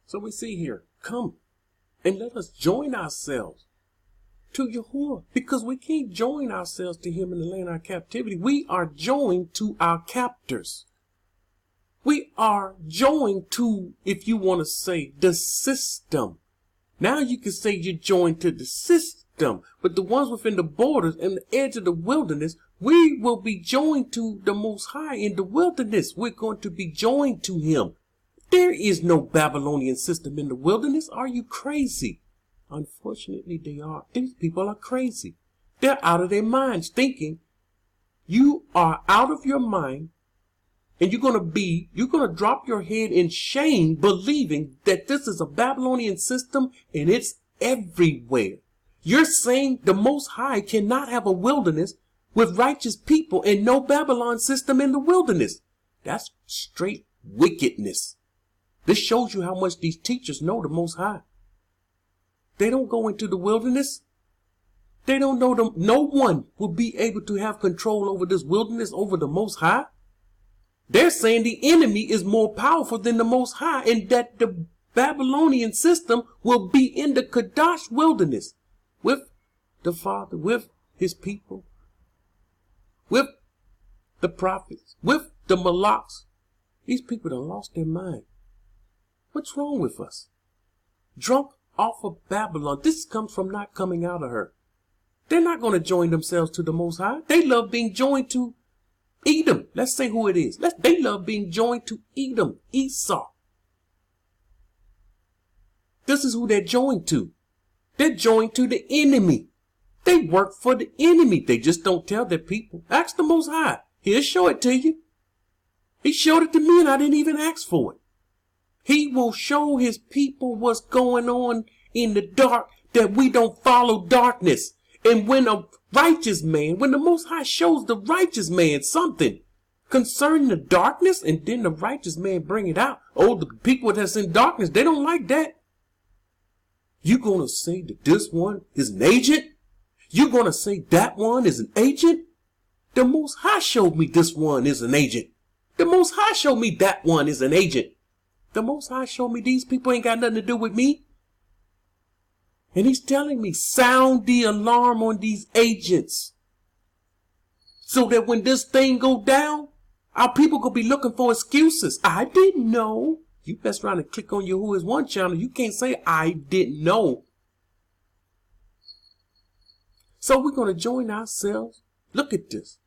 So we see here, come and let us join ourselves to Yahuwah, because we can't join ourselves to him in the land of our captivity. We are joined to our captors. We are joined to, if you want to say, the system. Now you can say you're joined to the system, but the ones within the borders and the edge of the wilderness, we will be joined to the Most High in the wilderness. We're going to be joined to him. There is no Babylonian system in the wilderness. Are you crazy? Unfortunately, they are. These people are crazy. They're out of their minds thinking you are out of your mind, and you're going to drop your head in shame believing that this is a Babylonian system and it's everywhere. You're saying the Most High cannot have a wilderness with righteous people and no Babylon system in the wilderness. That's straight wickedness. This shows you how much these teachers know the Most High. They don't go into the wilderness. They don't know them. No one will be able to have control over this wilderness, over the Most High. They're saying the enemy is more powerful than the Most High, and that the Babylonian system will be in the Kadash wilderness with the Father, with his people, with the prophets, with the Malaks. These people done lost their mind. What's wrong with us? Drunk off of Babylon. This comes from not coming out of her. They're not going to join themselves to the Most High. They love being joined to Edom. Let's say who it is. They love being joined to Edom, Esau. This is who they're joined to. They're joined to the enemy. They work for the enemy. They just don't tell their people. Ask the Most High. He'll show it to you. He showed it to me and I didn't even ask for it. He will show his people what's going on in the dark, that we don't follow darkness. And when a righteous man, when the Most High shows the righteous man something concerning the darkness, and then the righteous man bring it out. Oh, the people that's in darkness, they don't like that. You gonna say that this one is an agent? You gonna say that one is an agent? The Most High showed me this one is an agent. The Most High showed me that one is an agent. The Most High showed me these people ain't got nothing to do with me. And he's telling me, sound the alarm on these agents. So that when this thing go down, our people could be looking for excuses. I didn't know. You mess around and click on your Who Is One channel. You can't say, I didn't know. So we're going to join ourselves. Look at this.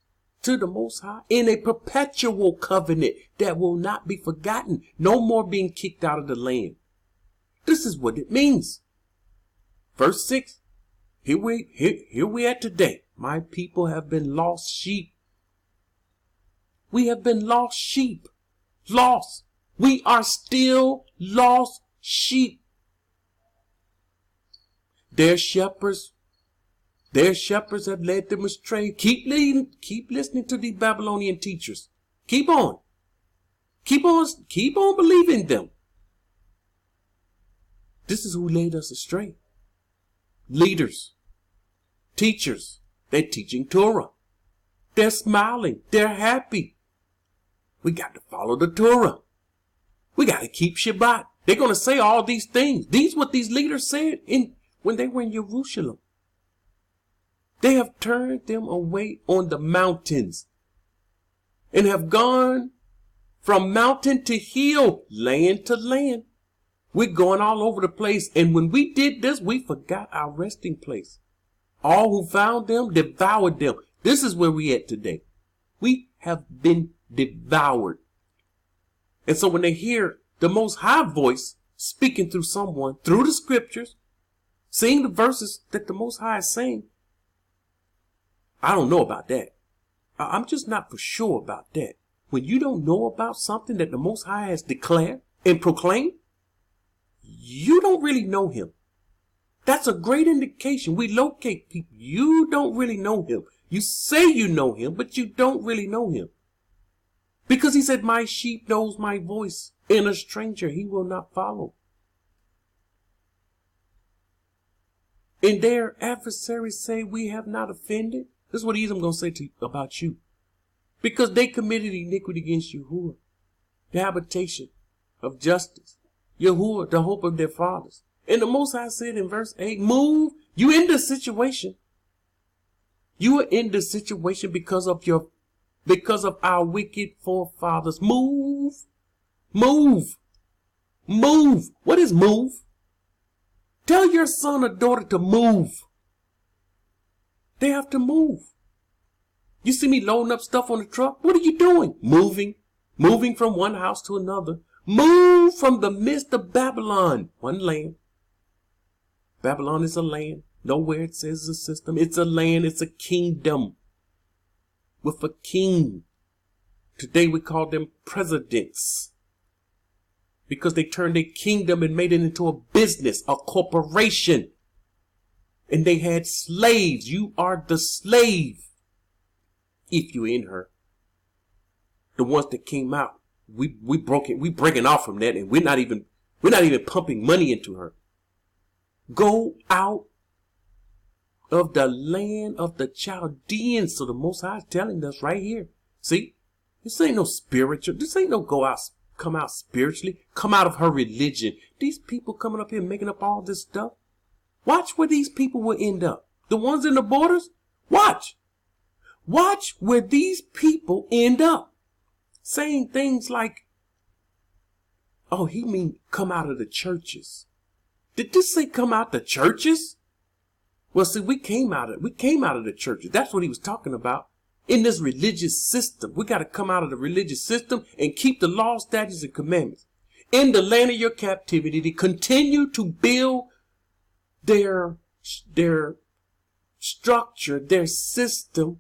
To the Most High in a perpetual covenant that will not be forgotten. No more being kicked out of the land. This is what it means. Verse 6. Here we are today. My people have been lost sheep. We have been lost sheep. Lost. We are still lost sheep. Their shepherds have led them astray. Keep listening to these Babylonian teachers. Keep on believing them. This is who led us astray. Leaders, teachers, they're teaching Torah. They're smiling. They're happy. We got to follow the Torah. We got to keep Shabbat. They're going to say all these things. These what these leaders said when they were in Jerusalem. They have turned them away on the mountains and have gone from mountain to hill, land to land. We're going all over the place. And when we did this, we forgot our resting place. All who found them devoured them. This is where we at today. We have been devoured. And so when they hear the Most High voice speaking through someone, through the scriptures, seeing the verses that the Most High is saying, I don't know about that. I'm just not for sure about that. When you don't know about something that the Most High has declared and proclaimed, you don't really know him. That's a great indication. We locate people. You don't really know him. You say you know him, but you don't really know him. Because he said, my sheep knows my voice, and a stranger he will not follow. And their adversaries say, we have not offended. This is what Edom going to say about you. Because they committed iniquity against Yahuwah, the habitation of justice. Yahuwah, the hope of their fathers. And the Most High said in verse 8, move. You in this situation. You are in this situation because of our wicked forefathers. Move. Move. Move. What is move? Tell your son or daughter to move. They have to move. You see me loading up stuff on the truck? What are you doing? Moving. Moving from one house to another. Move from the midst of Babylon. One land. Babylon is a land. Nowhere it says a system. It's a land. It's a kingdom. With a king. Today we call them presidents. Because they turned their kingdom and made it into a business, a corporation. And they had slaves. You are the slave. If you're in her. The ones that came out. We broke it. We breaking off from that, and we're not even pumping money into her. Go out of the land of the Chaldeans. So the Most High is telling us right here. See, this ain't no spiritual. This ain't no come out spiritually. Come out of her religion. These people coming up here making up all this stuff. Watch where these people will end up. The ones in the borders. Watch. Watch where these people end up. Saying things like, oh, he mean come out of the churches. Did this say come out the churches? Well, see, we came out of the churches. That's what he was talking about. In this religious system. We got to come out of the religious system and keep the law, statutes, and commandments. In the land of your captivity, to continue to build their structure, their system.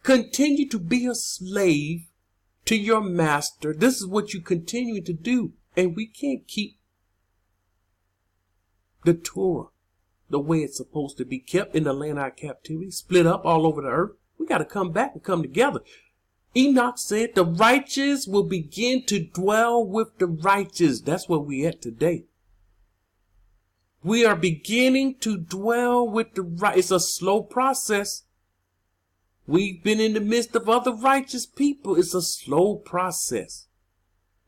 Continue to be a slave to your master. This is what you continue to do. And we can't keep the Torah the way it's supposed to be kept in the land of our captivity, split up all over the earth. We got to come back and come together. Enoch said the righteous will begin to dwell with the righteous. That's where we at today. We are beginning to dwell with the right. It's a slow process. We've been in the midst of other righteous people. It's a slow process.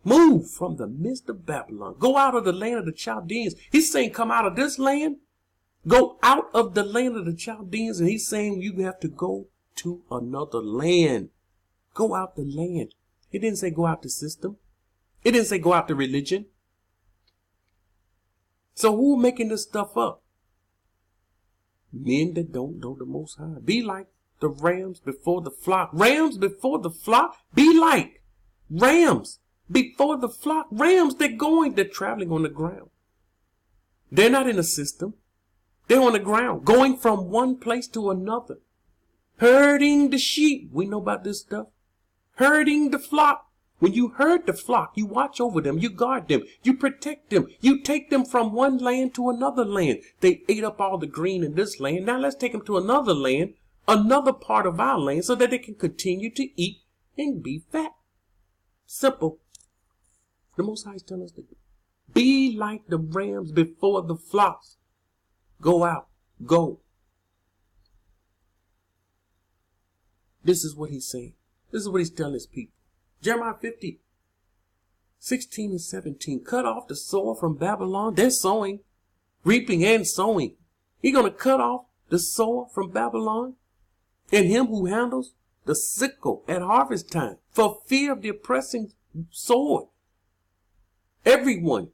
Move from the midst of Babylon. Go out of the land of the Chaldeans. He's saying come out of this land. Go out of the land of the Chaldeans. And he's saying you have to go to another land. Go out the land. He didn't say go out the system. It didn't say go out the religion. So who are making this stuff up? Men that don't know the Most High. Be like the rams before the flock. Rams before the flock. Be like rams before the flock. Rams, they're traveling on the ground. They're not in a system. They're on the ground, going from one place to another. Herding the sheep. We know about this stuff. Herding the flock. When you herd the flock, you watch over them, you guard them, you protect them, you take them from one land to another land. They ate up all the green in this land. Now let's take them to another land, another part of our land, so that they can continue to eat and be fat. Simple. The Most High is telling us to be like the rams before the flocks. Go out. Go. This is what he's saying. This is what he's telling his people. Jeremiah 50, 16 and 17. Cut off the sower from Babylon. They're sowing, reaping and sowing. He's going to cut off the sower from Babylon and him who handles the sickle at harvest time for fear of the oppressing sword. Everyone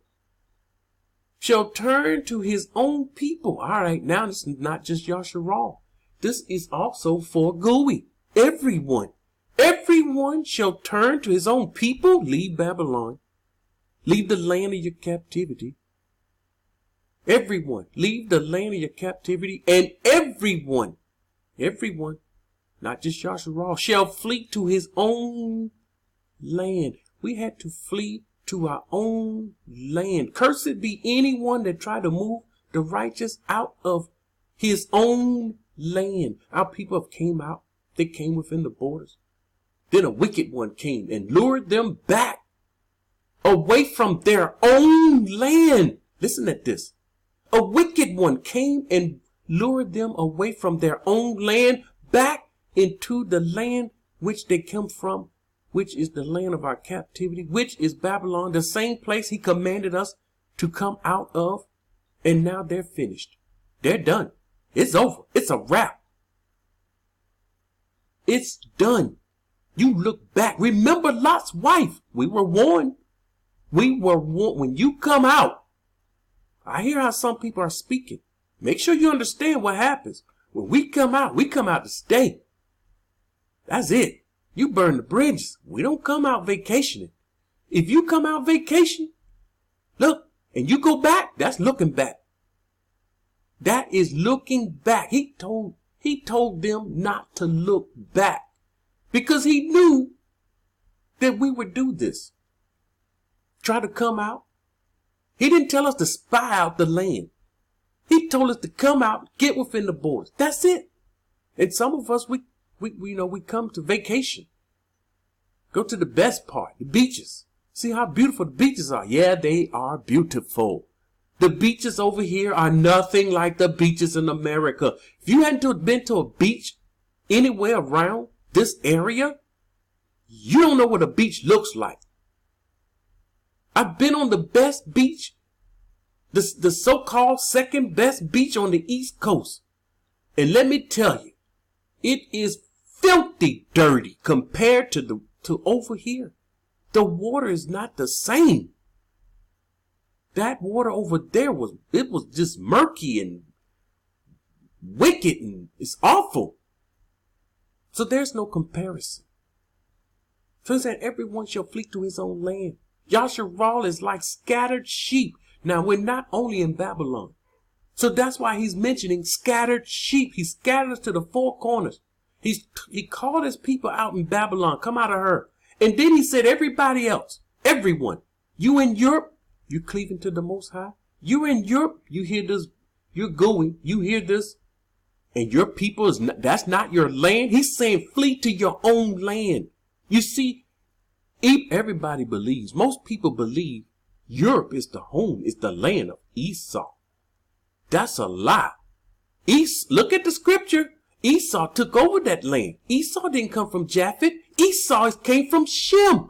shall turn to his own people. All right, now this is not just Yasharal. This is also for Gui. Everyone shall turn to his own people. Leave Babylon. Leave the land of your captivity. Everyone. Leave the land of your captivity. And everyone, not just Yasharal, shall flee to his own land. We had to flee to our own land. Cursed be anyone that try to move the righteous out of his own land. Our people have came out. They came within the borders. Then a wicked one came and lured them back away from their own land. Listen at this. A wicked one came and lured them away from their own land back into the land which they come from, which is the land of our captivity, which is Babylon, the same place he commanded us to come out of, and now they're finished. They're done. It's over. It's a wrap. It's done. You look back. Remember Lot's wife. We were warned. We were warned. When you come out, I hear how some people are speaking. Make sure you understand what happens. When we come out to stay. That's it. You burn the bridges. We don't come out vacationing. If you come out vacation, look, and you go back, that's looking back. That is looking back. He told them not to look back because he knew that we would do this. Try to come out. He didn't tell us to spy out the land. He told us to come out, get within the borders. That's it. And some of us, we come to vacation. Go to the best part, the beaches. See how beautiful the beaches are. Yeah, they are beautiful. The beaches over here are nothing like the beaches in America. If you hadn't been to a beach anywhere around this area, you don't know what a beach looks like. I've been on the best beach, the so-called second best beach on the East Coast. And let me tell you, it is filthy dirty compared to over here. The water is not the same. That water over there was just murky and wicked and it's awful. So there's no comparison. So he said, everyone shall flee to his own land. Yasharal is like scattered sheep. Now we're not only in Babylon. So that's why he's mentioning scattered sheep. He scattered us to the four corners. He called his people out in Babylon. Come out of her. And then he said, everybody else, everyone, you in Europe, you're cleaving to the Most High. You're in Europe, you hear this, you're going, you hear this, and your people that's not your land. He's saying flee to your own land. You see, everybody believes, most people believe Europe is the home, is the land of Esau. That's a lie. Look at the scripture. Esau took over that land. Esau didn't come from Japheth. Esau came from Shem.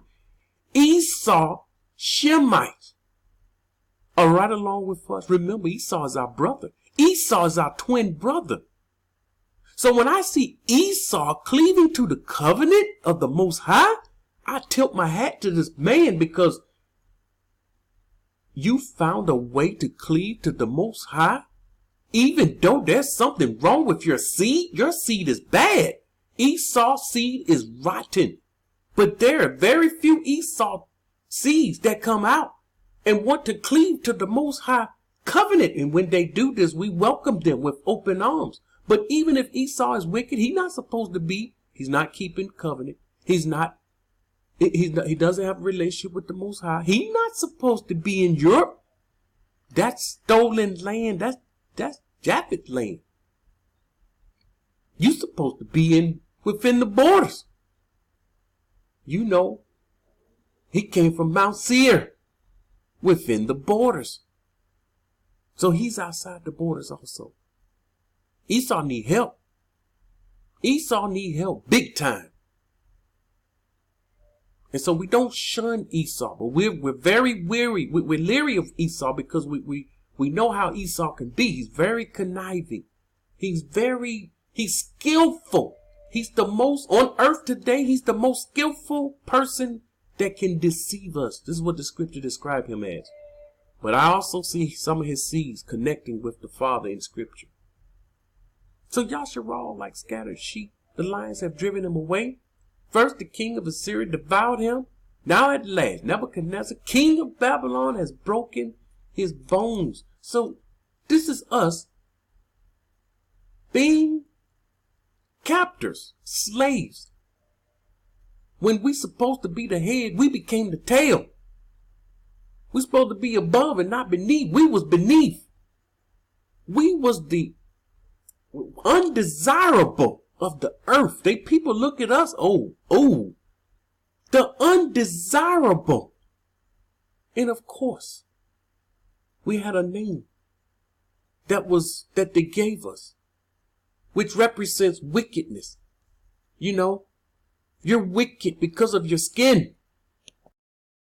Esau, Shemites, are right along with us. Remember, Esau is our brother. Esau is our twin brother. So when I see Esau cleaving to the covenant of the Most High, I tilt my hat to this man because you found a way to cleave to the Most High. Even though there's something wrong with your seed is bad. Esau's seed is rotten. But there are very few Esau seeds that come out and want to cleave to the Most High covenant. And when they do this, we welcome them with open arms. But even if Esau is wicked, he's not supposed to be. He's not keeping covenant. He doesn't have a relationship with the Most High. He's not supposed to be in Europe. That's stolen land. That's Japheth land. You're supposed to be within the borders. You know, he came from Mount Seir, within the borders. So he's outside the borders also. Esau need help. Esau need help big time. And so we don't shun Esau, but we're very weary. We're leery of Esau because we know how Esau can be. He's very conniving. He's skillful. He's the most, on earth today, he's the most skillful person that can deceive us. This is what the scripture describes him as. But I also see some of his seeds connecting with the Father in scripture. So Yasharal, like scattered sheep, the lions have driven him away. First, the king of Assyria devoured him. Now at last, Nebuchadnezzar, king of Babylon, has broken his bones. So this is us being captors, slaves. When we're supposed to be the head, we became the tail. We're supposed to be above and not beneath. We was beneath. We was the undesirable of the earth. People look at us, oh, the undesirable. And of course, we had a name that they gave us, which represents wickedness. You know, you're wicked because of your skin.